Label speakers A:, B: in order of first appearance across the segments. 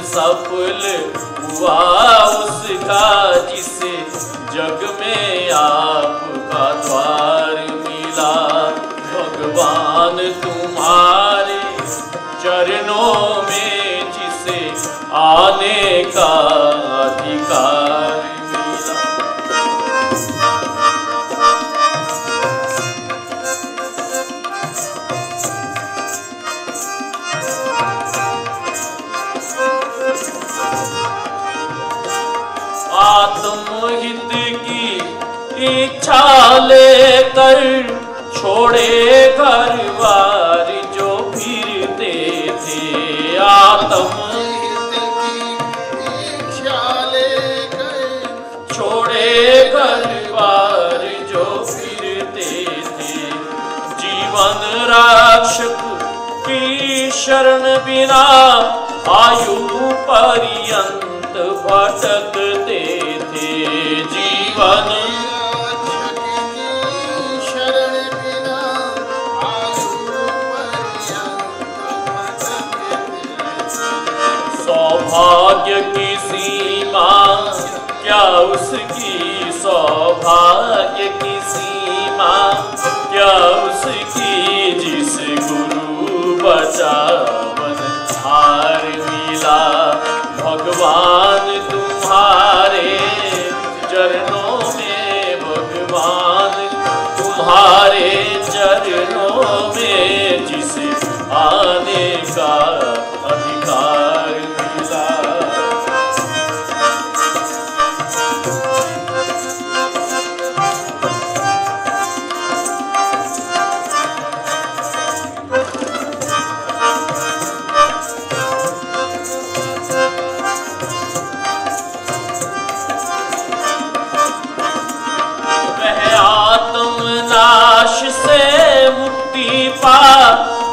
A: सफल हुआ उसका जिसे जग में आपका द्वार मिला। भगवान तुम्हारे चरणों में जिसे आने का अधिकार मिला। आत्महित की इच्छा लेकर छोड़े घर बार जो फिरते थे। आत्महित की इच्छा लेकर छोड़े घर बार जो फिरते थे। जीवन रक्षक की शरण बिना आयु पर्यंत भटकते थे। जीवन शरण बिना आयु पर्यंत सौभाग्य की सीमा क्या उसकी, सौभाग्य की सीमा क्या उसकी जिस गुरु बचावन हार मिला। भगवान तुम्हारे चरणों में, भगवान तुम्हारे चरणों में जिसे आने का अधिकार मिला।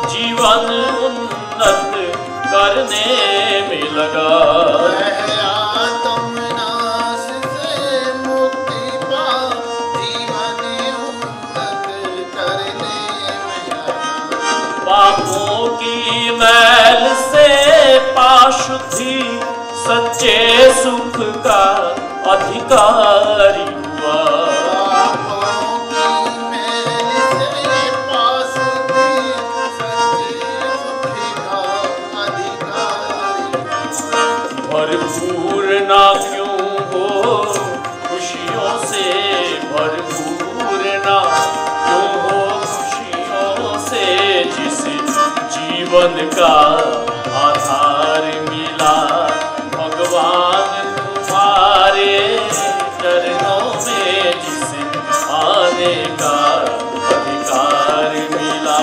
A: जीवन उन्नत करने में लगा। आत्मनाश से मुक्ति पा जीवन उन्नत करने में लगा। पापों की मैल से पाशुद्धि सच्चे सुख का अधिकारी हुआ। भरपूर ना क्यों हो खुशियों से, भरपूर ना क्यों हो खुशियों से जिस जीवन का आधार मिला। भगवान तुम्हारे चरणों में जिसे आने का अधिकार मिला।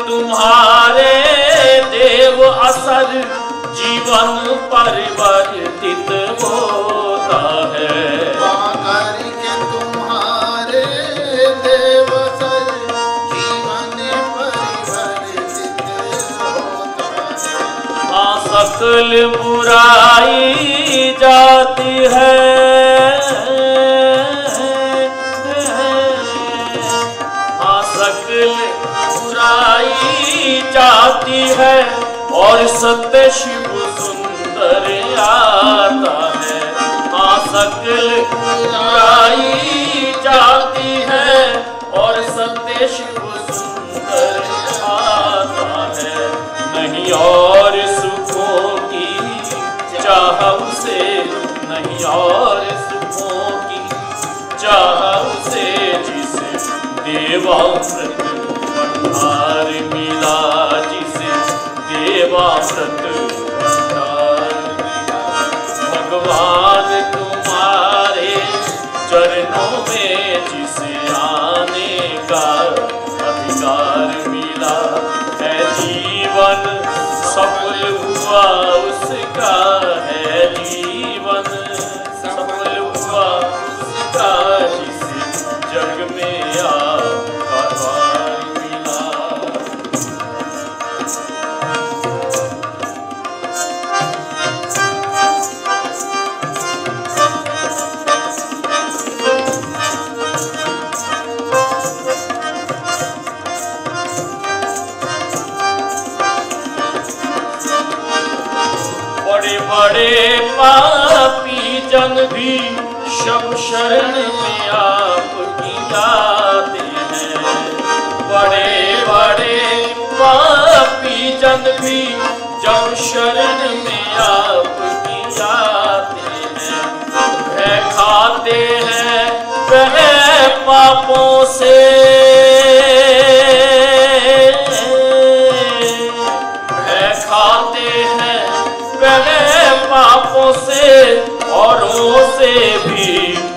A: तुम्हारे देव असर जीवन परिवर्तित होता है। करके तुम्हारे देव असर जीवन परिवर्तित होता है। सकल बुराई जाती है, सकल बुराई जाती है और सत्य शिव सुंदर आता है। सकल बुराई जाती है और सत्य शिव सुंदर आता है। नहीं और सुखों की चाह उसे, नहीं और सुखों की चाह उसे जिसे देवामृत भंडार मिला, जिसे देवामृत भंडार मिला। भगवान तुम्हारे चरणों में जिसे आने का अधिकार मिला है। जीवन सफल हुआ उसका है, जीवन सफल हुआ उसका जिसे जग में आपका द्वार मिला। जन भी शब शरण में आपकी आते हैं। बड़े बड़े पापी जन भी जब शरण में आपकी आते हैं, भय खाते हैं वह पापों से, भय खाते हैं वह पापों से, औरों से भी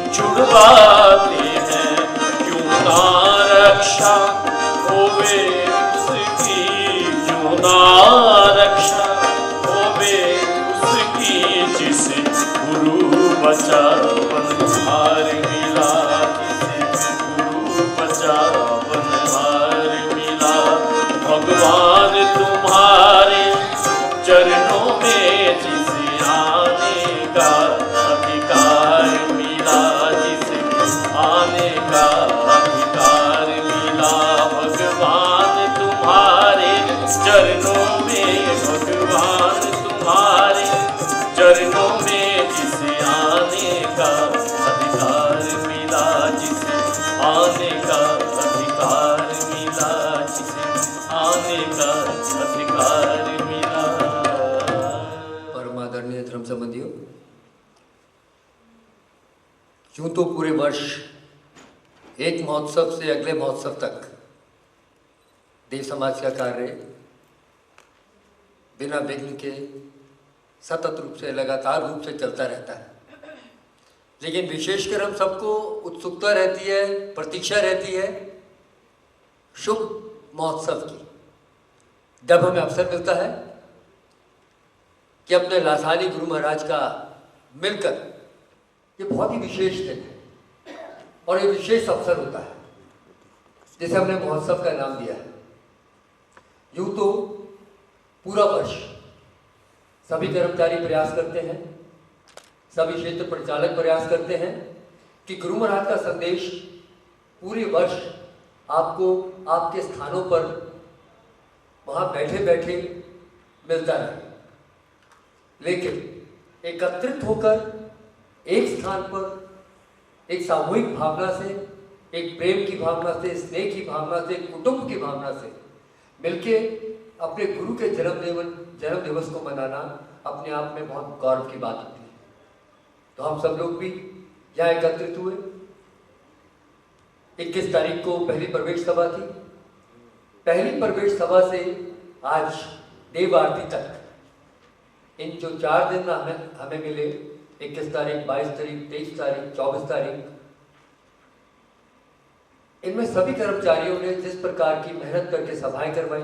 A: छुड़वाते हैं। क्यों ना रक्षा होवे उसकी, क्यों ना रक्षा होवे उसकी, जिसे गुरु बचा बनहार मिला, जिसे गुरु बचा बनहार मिला। भगवान तुम्हारे चरणों में जिसे आने का अधिकार मिला, जिसे आने का अधिकार मिला। भगवान तुम्हारे चरणों में, भगवान तुम्हारे चरणों में जिसे आने का अधिकार मिला, जिसे आने का अधिकार मिला, जिसे आने का अधिकार मिला।
B: परम आदरणीय धर्म संबंधियों, यूं तो पूरे वर्ष एक महोत्सव से अगले महोत्सव तक देव समाज का कार्य बिना विघ्न के सतत रूप से, लगातार रूप से चलता रहता है। लेकिन विशेषकर हम सबको उत्सुकता रहती है, प्रतीक्षा रहती है शुभ महोत्सव की, जब हमें अवसर मिलता है कि अपने लासानी गुरु महाराज का मिलकर, ये बहुत ही विशेष दिन है और ये विशेष अवसर होता है जिसे हमने महोत्सव का नाम दिया है। यूं तो पूरा वर्ष सभी कर्मचारी प्रयास करते हैं, सभी क्षेत्र परिचालक प्रयास करते हैं कि गुरु महाराज का संदेश पूरे वर्ष आपको आपके स्थानों पर वहाँ बैठे बैठे मिलता रहे। लेकिन एकत्रित होकर एक स्थान पर एक सामूहिक भावना से, एक प्रेम की भावना से, स्नेह की भावना से, कुटुंब की भावना से मिलके अपने गुरु के जन्म दिवस को मनाना अपने आप में बहुत गौरव की बात होती है। तो हम सब लोग भी यहाँ एकत्रित हुए। 21 तारीख को पहली प्रवेश सभा थी। पहली प्रवेश सभा से आज देव आरती तक इन जो 4 दिन हमें मिले, 21 तारीख, 22 तारीख, 23 तारीख, 24 तारीख, इनमें सभी कर्मचारियों ने जिस प्रकार की मेहनत करके सभाएं करवाई,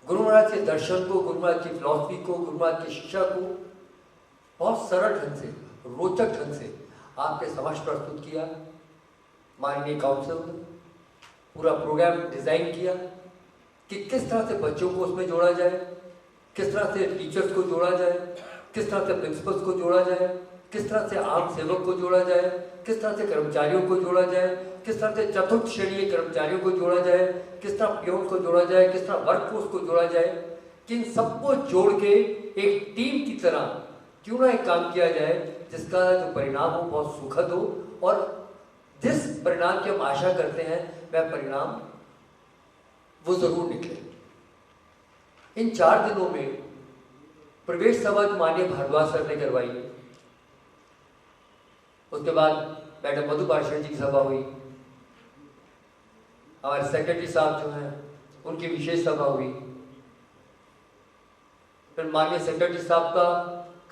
B: गुरु महाराज के दर्शन को, गुरु महाराज की फिलॉसफी को, गुरु महाराज की शिक्षा को बहुत सरल ढंग से, रोचक ढंग से आपके समक्ष प्रस्तुत किया। माननीय काउंसिल ने पूरा प्रोग्राम डिजाइन किया कि किस तरह से बच्चों को उसमें जोड़ा जाए, किस तरह से टीचर्स को जोड़ा जाए, किस तरह से प्रिंसिपल्स को जोड़ा जाए, किस तरह से आम सेवक को जोड़ा जाए, किस तरह से कर्मचारियों को जोड़ा जाए, किस तरह से चतुर्थ श्रेणी कर्मचारियों को जोड़ा जाए, किस तरह पियोन को जोड़ा जाए, किस तरह वर्कफोर्स को जोड़ा जाए, कि इन सबको जोड़ के एक टीम की तरह क्यों ना एक काम किया जाए जिसका जो परिणाम हो बहुत सुखद हो, और जिस परिणाम की हम आशा करते हैं वह परिणाम वो जरूर निकले। इन 4 दिनों में प्रवेश सभा जो माननीय भारद्वाज सर ने करवाई, उसके बाद मैडम मधु पार्षद जी की सभा हुई, हमारे सेक्रेटरी साहब जो हैं उनकी विशेष सभा हुई, फिर माननीय सेक्रेटरी साहब का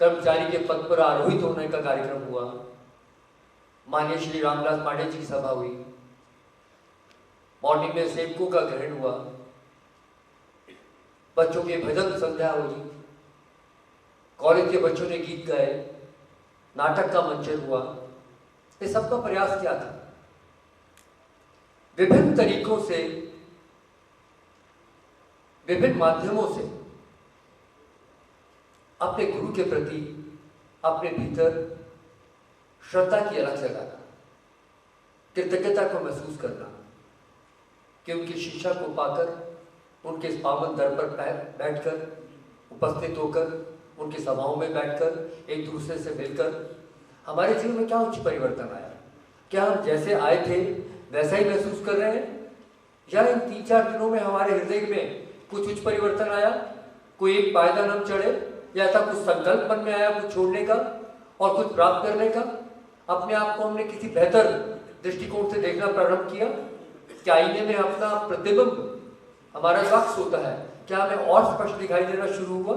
B: कर्मचारी के पद पर आरोहित होने का कार्यक्रम हुआ, माननीय श्री रामदास पांडे जी की सभा हुई, मॉर्निंग में सेवकों का ग्रहण हुआ, बच्चों के भजन संध्या हुई, कॉलेज के बच्चों ने गीत गाए, नाटक का मंचन हुआ। ये सबका प्रयास क्या था? विभिन्न तरीकों से, विभिन्न माध्यमों से अपने गुरु के प्रति अपने भीतर श्रद्धा की अलग जगाना, कृतज्ञता को महसूस करना कि उनकी शिक्षा को पाकर, उनके इस पावन दर पर बैठकर, उपस्थित होकर, उनकी सभाओं में बैठकर, एक दूसरे से मिलकर हमारे जीवन में क्या उच्च परिवर्तन आया? क्या हम जैसे आए थे वैसा ही महसूस कर रहे हैं, या इन 3-4 दिनों में हमारे हृदय में कुछ उच्च परिवर्तन आया? कोई एक पायदान हम चढ़े, या ऐसा कुछ संकल्प मन में आया कुछ छोड़ने का और कुछ प्राप्त करने का? अपने आप को हमने किसी बेहतर दृष्टिकोण से देखना प्रारंभ किया? क्या आईने में अपना प्रतिबिंब, हमारा जो अक्स होता है, क्या हमें और स्पष्ट दिखाई देना शुरू हुआ?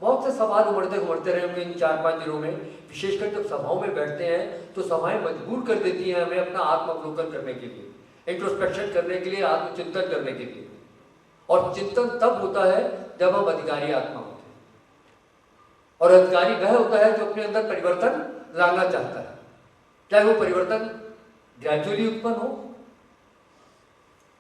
B: बहुत से सवाल उमड़ते रहे होंगे इन 4-5 दिनों में। विशेषकर जब सभाओं में बैठते हैं तो सभाएं मजबूर कर देती हैं हमें अपना आत्मावलोकन करने के लिए, इंट्रोस्पेक्शन करने के लिए, आत्मचिंतन करने के लिए। और चिंतन तब होता है जब हम अधिकारी आत्मा होते हैं, और अधिकारी वह होता है जो अपने अंदर परिवर्तन लाना चाहता है, चाहे वो परिवर्तन ग्रेजुअली उत्पन्न हो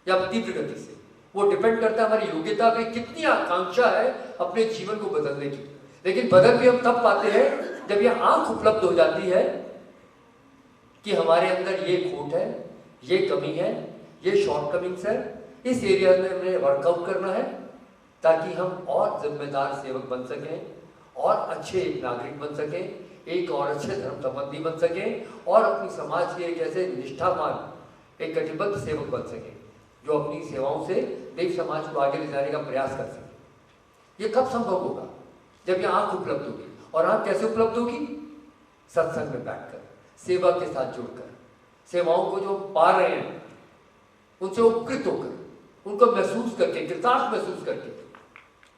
B: या तीव्र गति से। वो डिपेंड करता है हमारी योग्यता पे, कितनी आकांक्षा है अपने जीवन को बदलने की। लेकिन बदल भी हम तब पाते हैं जब ये आंख उपलब्ध हो जाती है कि हमारे अंदर ये खोट है, ये कमी है, ये शॉर्टकमिंग्स है, इस एरिया में हमें वर्कआउट करना है ताकि हम और जिम्मेदार सेवक बन सकें और अच्छे नागरिक बन सकें, एक और अच्छे धर्म संबंधी बन सकें और अपनी समाज के एक ऐसे निष्ठावान, एक कटिबद्ध सेवक बन सकें जो अपनी सेवाओं से देव समाज को आगे ले जाने का प्रयास कर सके। ये कब संभव होगा? जब ये आंख उपलब्ध होगी। और आंख कैसे उपलब्ध होगी? सत्संग में बैठकर, सेवा के साथ जुड़कर, सेवाओं को जो पा रहे हैं उनसे उपकृत होकर, उनको महसूस करके, कृतार्थ महसूस करके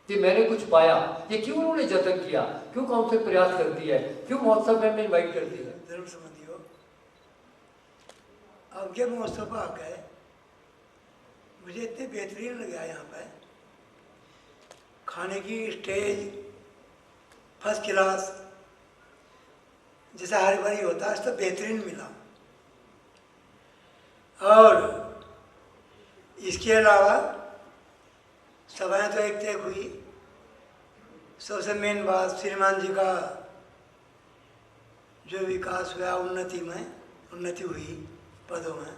B: कि मैंने कुछ पाया। ये क्यों उन्होंने जतन किया, क्यों कौन से प्रयास करती है, क्यों महोत्सव में हमें इन्वाइट करती है।
C: धर्म संबंधियों, अब ये महोत्सव आ गए, मुझे इतने बेहतरीन लगा यहाँ पर। खाने की स्टेज फर्स्ट क्लास, जैसा हर बारी होता है, तो बेहतरीन मिला। और इसके अलावा सभाएं तो एक तय हुई। सबसे मेन बात, श्रीमान जी का जो विकास हुआ, उन्नति हुई पदों में,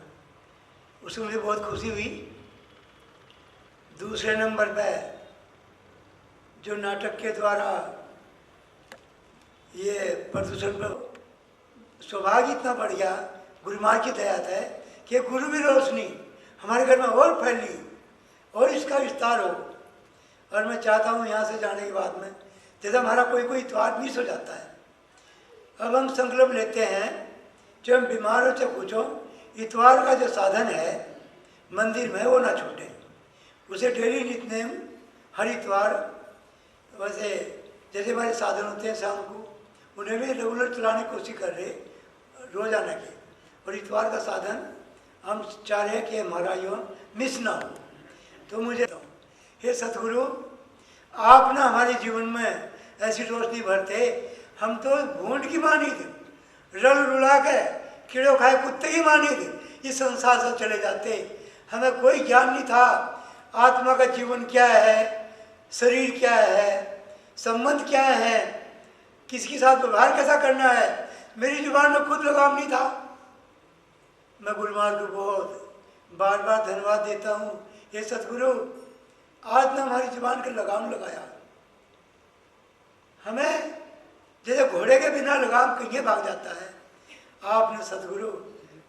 C: उससे मुझे बहुत खुशी हुई। दूसरे नंबर पे जो नाटक के द्वारा ये प्रदूषण पर सौभाग्य इतना बढ़ गया, गुरु माँ की दया है कि गुरु की रोशनी हमारे घर में और फैली और इसका विस्तार हो। और मैं चाहता हूँ यहाँ से जाने के बाद में, जैसे हमारा कोई इतवार मिस हो जाता है, अब हम संकल्प लेते हैं, जो हम बीमारों से पूछो, इतवार का जो साधन है मंदिर में वो ना छूटे, उसे डेली नित्यनेम हर इतवार, वैसे जैसे हमारे साधन होते हैं शाम को, उन्हें भी रेगुलर चलाने की कोशिश कर रहे रोजाना के। और इतवार का साधन हम चाह रहे हैं कि हमारा यो मिस ना हो। तो मुझे हे सतगुरु, आप ना हमारे जीवन में ऐसी रोशनी भरते, हम तो भूंड की मानी थी, रल रुला के कीड़ों खाए कुत्ते की मानी थी, इस संसार से चले जाते। हमें कोई ज्ञान नहीं था आत्मा का जीवन क्या है, शरीर क्या है, संबंध क्या है, किसके साथ व्यवहार कैसा करना है। मेरी जुबान में खुद लगाम नहीं था। मैं गुरु महाराज को बहुत बार बार धन्यवाद देता हूँ। ये सतगुरु, आज ने हमारी जुबान के लगाम लगाया। हमें जैसे घोड़े के बिना लगाम कहीं भाग जाता है, आपने सतगुरु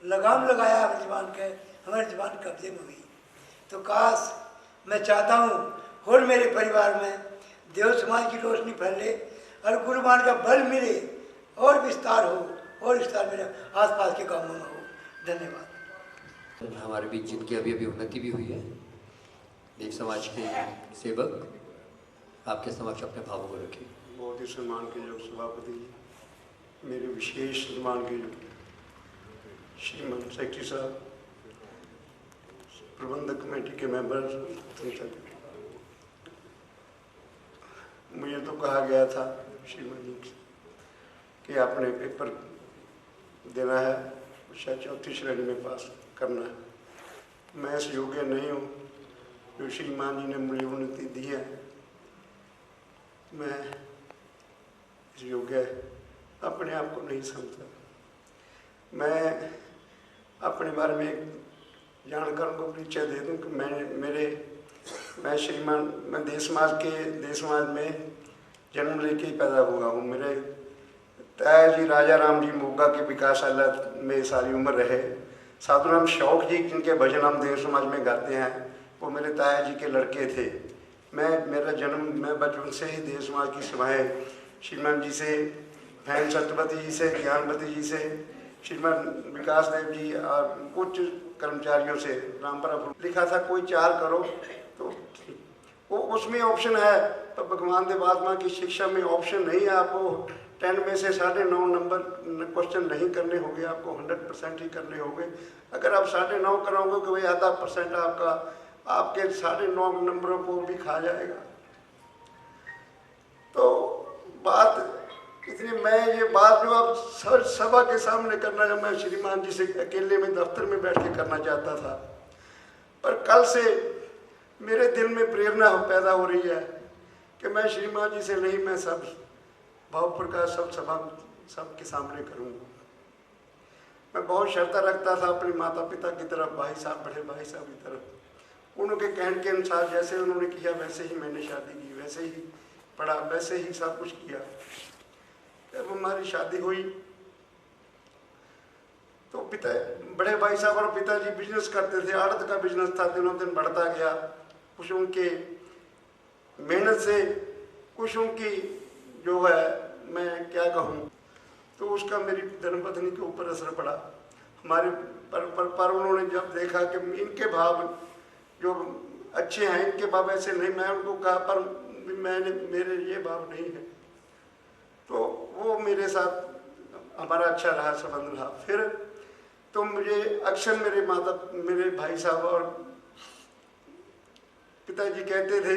C: लगाम लगाया हमारी जुबान के, हमारी जुबान कब्जे में हुई। तो काश, मैं चाहता हूँ और मेरे परिवार में देव समाज की रोशनी फैले और गुरु महाराज का बल मिले और विस्तार हो, और विस्तार मेरे आसपास के कामों में हो। धन्यवाद।
B: हमारे बीच जिनकी अभी उन्नति भी हुई है, देव समाज के सेवक, आपके समक्ष अपने भावों को रखिए।
D: बहुत ही सम्मान के जो सभापति जी, मेरे विशेष सम्मान के जो श्रीमान सेक्रेटरी साहब, प्रबंधक कमेटी के मेंबर, मुझे तो कहा गया था श्रीमान जी कि आपने पेपर देना है, शायद 4थी श्रेणी में पास करना है। मैं इस योग्य नहीं हूँ जो श्रीमान जी ने मुझे उन्नति दी है। मैं इस योग्य अपने आप को नहीं समझता। मैं अपने बारे में एक जानकारों को परिचय दे दूं कि मैं श्रीमान, मैं देश समाज में जन्म लेके ही पैदा हुआ हूँ। मेरे ताया जी राजा राम जी मोगा के विकासाला में सारी उम्र रहे। साधुराम शौक जी जिनके भजन हम देव समाज में गाते हैं, वो मेरे ताया जी के लड़के थे। मेरा जन्म, मैं बचपन से ही देव समाज की सभाएँ श्रीमान जी से, बहन सत्यवती जी से, ज्ञानवती जी से, श्रीमान विकास देव जी और कुछ कर्मचारियों से रामपुरा लिखा था कोई 4 करो, तो वो उसमें ऑप्शन है, तो भगवान देव आत्मा की शिक्षा में ऑप्शन नहीं है। आपको 10 में से 9.5 नंबर क्वेश्चन नहीं करने होंगे, आपको 100% ही करने होंगे। अगर आप 9.5 कराओगे कि भाई आधा % आपका आपके 9.5 नंबरों को भी खा जाएगा। तो बात इसलिए मैं ये बात जो आप सभा के सामने करना, जब मैं श्रीमान जी से अकेले में दफ्तर में बैठ के करना चाहता था, पर कल से मेरे दिल में प्रेरणा पैदा हो रही है कि मैं श्रीमान जी से नहीं, मैं सब भाव प्रकाश सब सभा सबके सामने करूँगा। मैं बहुत श्रद्धा रखता था अपने माता पिता की तरफ, भाई साहब, बड़े भाई साहब की तरफ। उनके कहने के अनुसार जैसे उन्होंने किया वैसे ही मैंने शादी की, वैसे ही पढ़ा, वैसे ही सब कुछ किया। जब हमारी शादी हुई तो बड़े भाई साहब और पिताजी बिजनेस करते थे, आड़त का बिजनेस था, दिनों दिन बढ़ता गया। कुछ उनके मेहनत से, कुछ उनकी जो है मैं क्या कहूँ, तो उसका मेरी धर्मपत्नी के ऊपर असर पड़ा हमारे पर उन्होंने जब देखा कि इनके भाव जो अच्छे हैं, इनके भाव ऐसे नहीं, मैं उनको कहा पर मेरे ये भाव नहीं है, तो वो मेरे साथ हमारा अच्छा रहा, संबंध रहा। फिर तो मुझे अक्सर मेरे भाई साहब और पिताजी कहते थे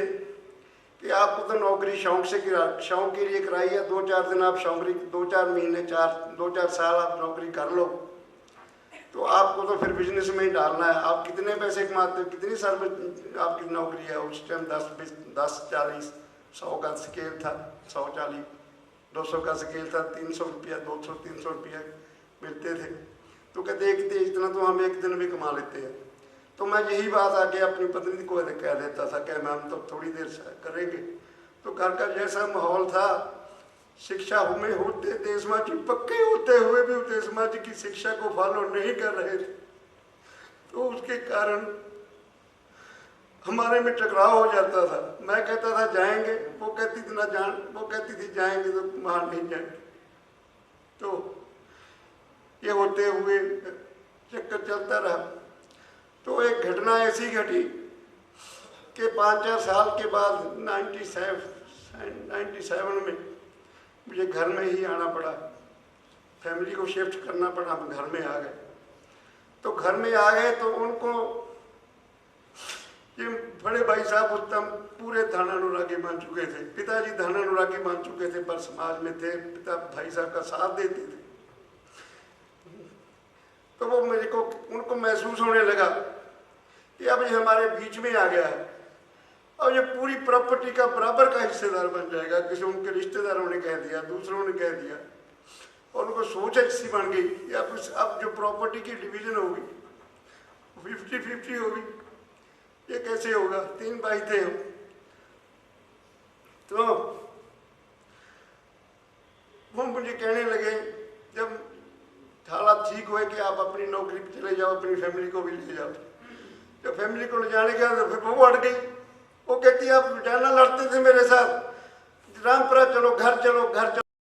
D: कि आपको तो नौकरी शौक के लिए कराई है, 2-4 दिन आप 2-4 महीने 2-4 साल आप नौकरी कर लो, तो आपको तो फिर बिजनेस में ही डालना है। आप कितने पैसे कमाते हो, कितनी साल में आपकी नौकरी है? उस टाइम 10-40 100 का स्केल था, 140 200 का स्केल था, 300 रुपया 200-300 रुपया मिलते थे। तो कहते इतना तो हम एक दिन में कमा लेते हैं। तो मैं यही बात आके अपनी पत्नी को कह देता था कि मैम तो थोड़ी देर से करेंगे। तो घर का जैसा माहौल था, शिक्षा में होते देश माँ जी पक्के होते हुए भी देश माँ जी की शिक्षा को फॉलो नहीं कर रहे थे, तो उसके कारण हमारे में टकराव हो जाता था। मैं कहता था जाएंगे, वो कहती थी ना जान, वो कहती थी जाएंगे तो वहाँ नहीं जाएंगे। तो ये होते हुए चक्कर चलता रहा। तो एक घटना ऐसी घटी कि 5-4 साल के बाद 97 में मुझे घर में ही आना पड़ा, फैमिली को शिफ्ट करना पड़ा, हम घर में आ गए। तो घर में आ गए तो उनको ये बड़े भाई साहब उत्तम पूरे धानानुरागी मान चुके थे, पिताजी धानानुरागी मान चुके थे, पर समाज में थे, पिता भाई साहब का साथ देते थे। तो वो उनको महसूस होने लगा कि अब ये हमारे बीच में आ गया है, और ये पूरी प्रॉपर्टी का बराबर का हिस्सेदार बन जाएगा। किसी उनके रिश्तेदारों ने कह दिया, दूसरों ने कह दिया, और उनको सोच ऐसी बन गई कि अब जो प्रॉपर्टी की डिवीजन होगी 50-50 होगी। ये कैसे होगा? 3 भाई थे हम। तो वो मुझे कहने लगे, जब हालात ठीक हुए कि आप अपनी नौकरी पे चले जाओ, अपनी फैमिली को भी ले जाओ। जब फैमिली को ले जाने के बाद फिर वो हट गई। वो कहती आप जाना लड़ते थे मेरे साथ, रामपुरा चलो, घर चलो, घर चलो।